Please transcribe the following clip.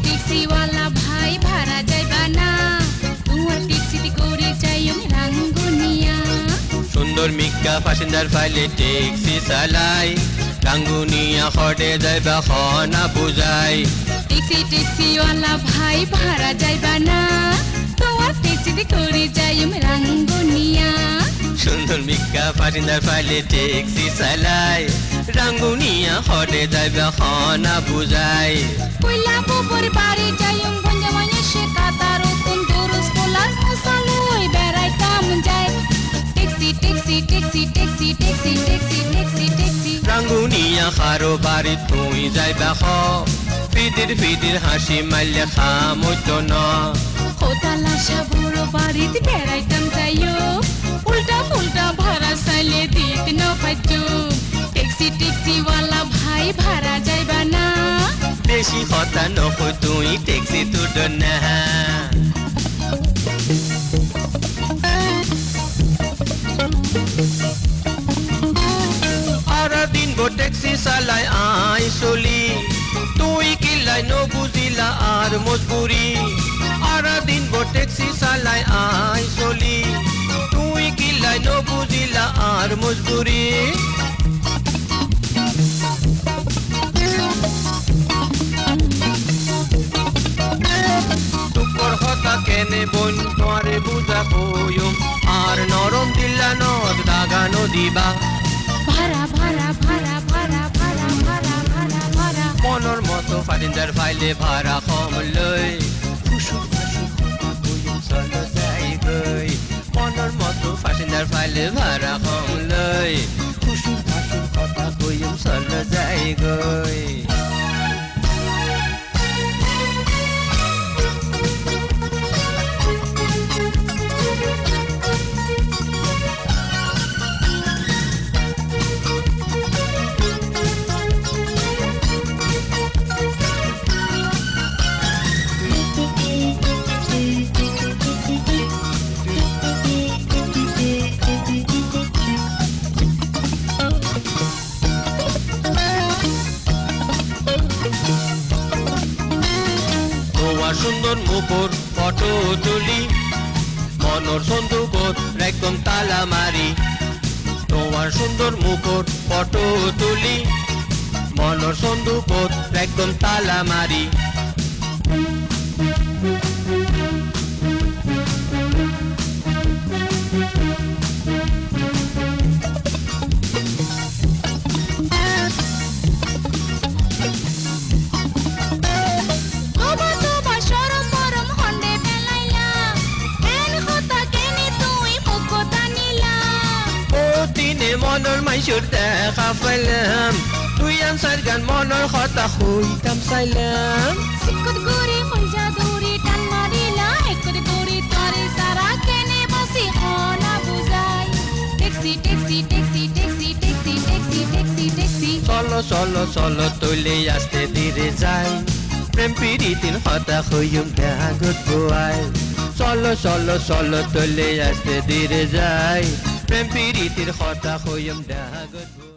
taxi वाला भाई भाड़ा जाइबा ना तुआर टैक्सी करे जाइम रांगुनिया সুন্দর মিকা প্যাসেঞ্জার ফাইলে ট্যাক্সি চালাই রাঙ্গুনিয়া খড়ে যাইবা খনা বুঝাই टैक्सी वाला भाई भाड़ा जाइबा ना तुआर टैक्सी करे जाइम रांगुनिया সুন্দর মিকা প্যাসেঞ্জার ফাইলে ট্যাক্সি চালাই রাঙ্গুনিয়া খড়ে যাইবা খনা বুঝাই কইলা বুবুর বাড়ি যাইম গঞ্জামাইয়া সে কাতারো কোন দরস পোলার মুসালুই বেড়াইতাম যাই taxi taxi taxi taxi taxi taxi taxi taxi Rangunia খারো বাড়ি তুই যাইবা খ ফিদির ফিদির হাসি মাইলে খামইতো ন হোতালা সাবুর বাড়িতে বেড়াইতাম যাইও উল্টা পুল্টা ভাড়া চাইলে দিতে ন পাইতো ট্যাক্সি वाला भाई भाड़ा जाइबा ना বেশি কথা নকই তুই ট্যাক্সি তুড না সারা দিন ভোর ট্যাক্সি চালাই আই চলি তুই কিলাই নবুজিলা আর মজবুরি সারা দিন ভোর ট্যাক্সি চালাই আই চলি তুই কিলাই নবুজিলা আর মজবুরি কেনে বন তোরে বুঝা কইম আর নরম দিলা নদ দাগানো দিবা ভাড়া ভাড়া ভাড়া ভাড়া ভাড়া ভাড়া ভাড়া ভাড়া মনের মতো প্যাসেঞ্জার ফাইলে ভাড়া কম লই ফুসু ফাসু কথা কইম চলো যাই গই মনের মতো প্যাসেঞ্জার ফাইলে ভাড়া কম লই ফুসু ফাসু কথা কইম চলো যাই গই সুন্দর মুখর ফটো তুলি মনর সন্দুকত একদম তালা মারি তোমার সুন্দর মুখর ফটো তুলি মনর সন্দুকত একদম তালা মারি মনৰ মাইচুৰ দেখা পাইলাম তুই আনসার গান মনৰ কথা হইতাম চাইলাম সিকত গরি মঞ্জা দৌড়ি টান মারিলা একত দৌড়ি তরে সারা কেনে বসি হনা বুঝাই taxi taxi taxi taxi taxi taxi taxi taxi চলো চলো চলো তৈলে আসতে ধীরে যাই প্রেম পিরিতির কথা হইম ডাগত গোয়াই চলো চলো চলো তৈলে আসতে ধীরে যাই প্রেম পিরিতির কথা হইম ডাগত